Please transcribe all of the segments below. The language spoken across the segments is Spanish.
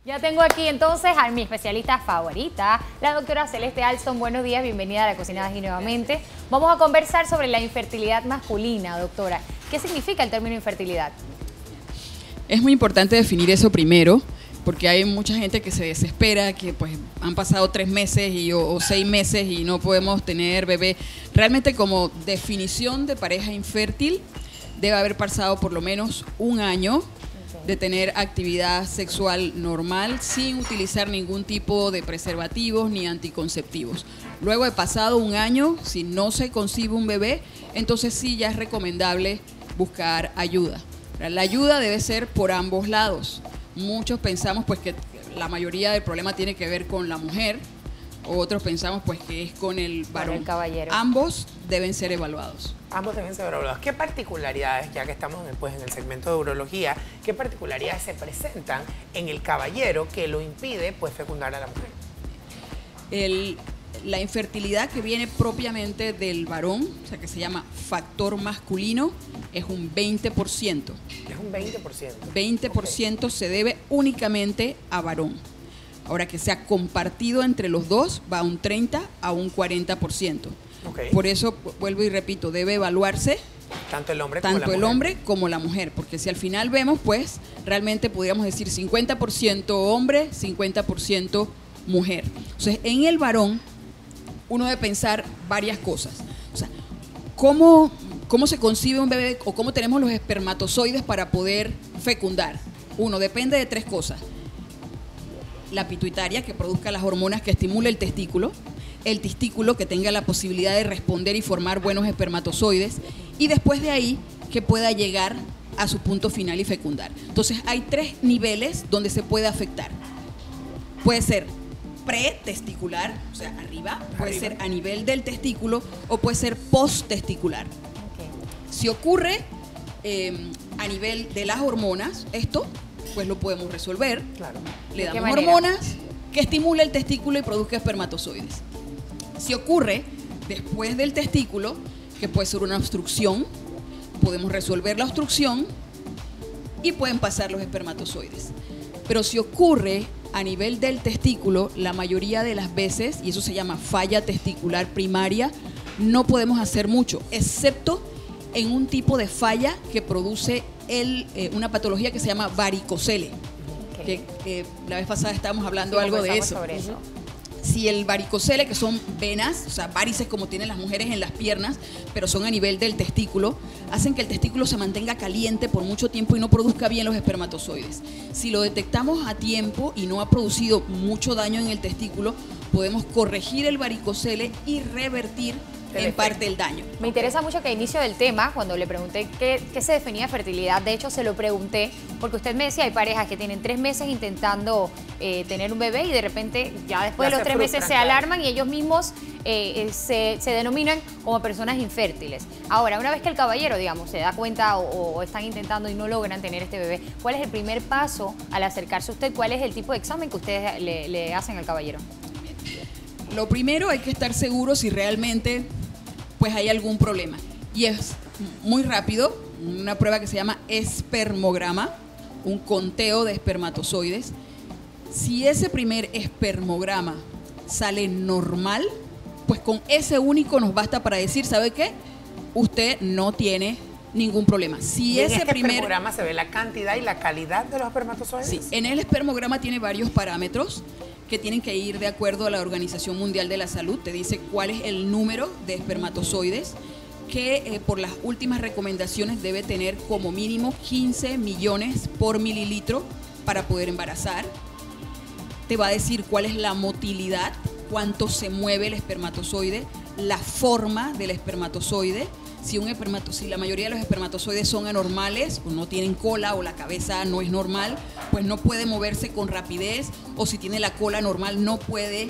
Ya tengo aquí entonces a mi especialista favorita, la doctora Celeste Alston. Buenos días, bienvenida a La Cocina de Ají nuevamente. Vamos a conversar sobre la infertilidad masculina, doctora. ¿Qué significa el término infertilidad? Es muy importante definir eso primero, porque hay mucha gente que se desespera, que pues han pasado 3 meses o 6 meses y no podemos tener bebé. Realmente, como definición de pareja infértil, debe haber pasado por lo menos 1 año de tener actividad sexual normal sin utilizar ningún tipo de preservativos ni anticonceptivos. Luego de pasado 1 año, si no se concibe un bebé, entonces sí ya es recomendable buscar ayuda. La ayuda debe ser por ambos lados. Muchos pensamos pues que la mayoría del problema tiene que ver con la mujer, otros pensamos pues que es con el varón. Con el caballero. Ambos deben ser evaluados. Ambos deben ser evaluados. ¿Qué particularidades, ya que estamos pues, en el segmento de urología, qué particularidades se presentan en el caballero que lo impide pues fecundar a la mujer? La infertilidad que viene propiamente del varón, o sea que se llama factor masculino, es un 20%. Es un 20%. 20% okay. Se debe únicamente a varón. Ahora, que sea compartido entre los dos, va a un 30 a un 40%. Okay. Por eso, vuelvo y repito, debe evaluarse tanto el hombre como la mujer, porque si al final vemos, pues, realmente podríamos decir 50% hombre, 50% mujer. Entonces, en el varón, uno debe pensar varias cosas. O sea, ¿cómo se concibe un bebé o cómo tenemos los espermatozoides para poder fecundar? Uno, depende de 3 cosas. La pituitaria, que produzca las hormonas que estimule el testículo que tenga la posibilidad de responder y formar buenos espermatozoides, y después de ahí que pueda llegar a su punto final y fecundar. Entonces hay 3 niveles donde se puede afectar. Puede ser pretesticular, o sea, arriba, puede ser a nivel del testículo o puede ser posttesticular. Okay. Si ocurre a nivel de las hormonas, esto pues lo podemos resolver. Claro. Le damos hormonas que estimulen el testículo y produzca espermatozoides. Si ocurre después del testículo, que puede ser una obstrucción, podemos resolver la obstrucción y pueden pasar los espermatozoides. Pero si ocurre a nivel del testículo, la mayoría de las veces, y eso se llama falla testicular primaria, no podemos hacer mucho, excepto en un tipo de falla que produce una patología que se llama varicocele. Okay. Que la vez pasada estábamos hablando algo de eso. Sobre eso. Si el varicocele, que son venas, o sea, varices como tienen las mujeres en las piernas, pero son a nivel del testículo, hacen que el testículo se mantenga caliente por mucho tiempo y no produzca bien los espermatozoides. Si lo detectamos a tiempo y no ha producido mucho daño en el testículo, podemos corregir el varicocele y revertir en parte el daño. Me interesa mucho que a inicio del tema, cuando le pregunté qué se definía fertilidad, de hecho se lo pregunté porque usted me decía, hay parejas que tienen 3 meses intentando tener un bebé y de repente ya después de los 3 meses se alarman y ellos mismos se denominan como personas infértiles. Ahora, una vez que el caballero, digamos, se da cuenta o están intentando y no logran tener este bebé, ¿cuál es el primer paso al acercarse a usted? ¿Cuál es el tipo de examen que ustedes le hacen al caballero? Lo primero, hay que estar seguro si realmente pues hay algún problema. Y es muy rápido, una prueba que se llama espermograma, un conteo de espermatozoides. Si ese primer espermograma sale normal, pues con ese único nos basta para decir, ¿sabe qué? Usted no tiene ningún problema. Si ese espermograma se ve la cantidad y la calidad de los espermatozoides. Sí, en el espermograma tiene varios parámetros que tienen que ir de acuerdo a la Organización Mundial de la Salud. Te dice cuál es el número de espermatozoides que por las últimas recomendaciones debe tener como mínimo 15 millones por mililitro para poder embarazar. Te va a decir cuál es la motilidad, cuánto se mueve el espermatozoide, la forma del espermatozoide. Si la mayoría de los espermatozoides son anormales o no tienen cola o la cabeza no es normal, pues no puede moverse con rapidez, o si tiene la cola normal no puede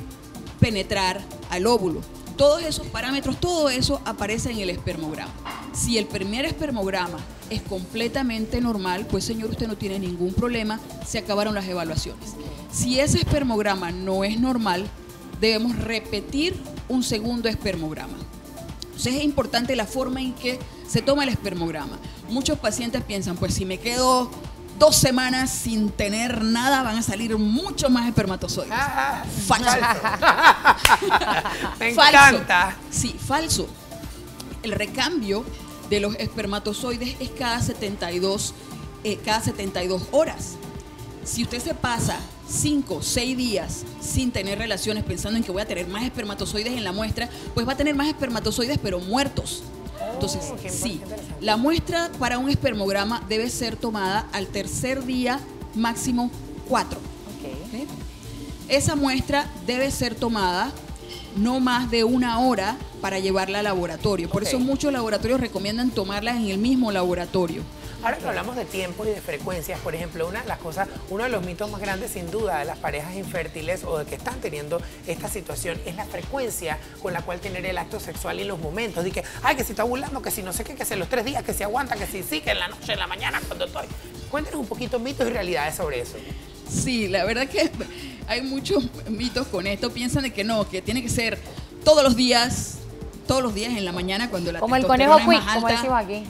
penetrar al óvulo. Todos esos parámetros, todo eso aparece en el espermograma. Si el primer espermograma es completamente normal, pues señor, usted no tiene ningún problema, se acabaron las evaluaciones. Si ese espermograma no es normal, debemos repetir un segundo espermograma. Entonces es importante la forma en que se toma el espermograma. Muchos pacientes piensan, pues si me quedo 2 semanas sin tener nada van a salir mucho más espermatozoides. Falso. Me encanta. Sí, falso. El recambio de los espermatozoides es cada 72 horas. Si usted se pasa 5, 6 días sin tener relaciones pensando en que voy a tener más espermatozoides en la muestra, pues va a tener más espermatozoides pero muertos. Entonces, sí, la muestra para un espermograma debe ser tomada al tercer día, máximo 4. ¿Okay? Esa muestra debe ser tomada no más de 1 hora para llevarla al laboratorio. Por eso muchos laboratorios recomiendan tomarla en el mismo laboratorio. Ahora que hablamos de tiempos y de frecuencias, por ejemplo, uno de los mitos más grandes sin duda de las parejas infértiles o de que están teniendo esta situación es la frecuencia con la cual tener el acto sexual y los momentos. De que, ay, que si está burlando, que si no sé qué, que si los 3 días, que si aguanta, que si sí, que en la noche, en la mañana, cuando estoy. Cuéntenos un poquito mitos y realidades sobre eso. Sí, la verdad que hay muchos mitos con esto. Piensan de que no, que tiene que ser todos los días en la mañana cuando la como el testosterona conejo es quick, más como alta. decimos aquí.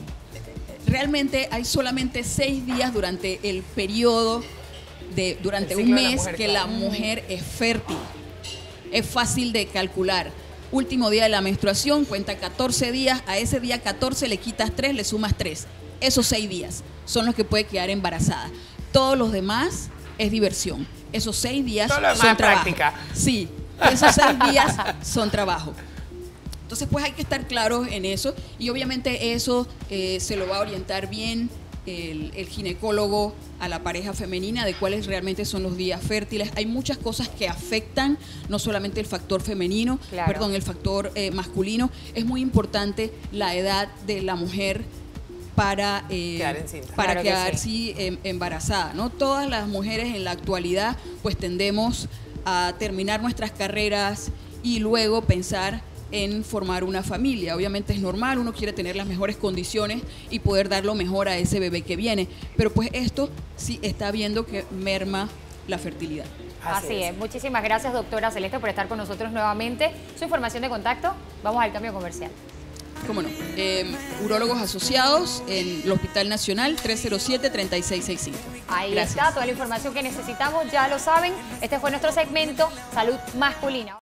Realmente hay solamente 6 días durante el periodo durante un mes que la mujer es fértil. Es fácil de calcular. Último día de la menstruación, cuenta 14 días. A ese día 14 le quitas 3, le sumas 3. Esos 6 días son los que puede quedar embarazada. Todos los demás es diversión. Esos 6 días son trabajo. Práctica. Sí, esos 6 días son trabajo. Entonces, pues hay que estar claros en eso y obviamente eso se lo va a orientar bien el ginecólogo a la pareja femenina de cuáles realmente son los días fértiles. Hay muchas cosas que afectan, no solamente el factor femenino, el factor masculino. Es muy importante la edad de la mujer para quedar embarazada, ¿no? Todas las mujeres en la actualidad pues tendemos a terminar nuestras carreras y luego pensar en formar una familia. Obviamente es normal, uno quiere tener las mejores condiciones y poder dar lo mejor a ese bebé que viene, pero pues esto sí está viendo que merma la fertilidad. Así es. Muchísimas gracias, doctora Celeste, por estar con nosotros nuevamente. Su información de contacto, vamos al cambio comercial. ¿Cómo no? Urólogos asociados en el Hospital Nacional 307-3665. Ahí está, toda la información que necesitamos, ya lo saben. Este fue nuestro segmento Salud Masculina.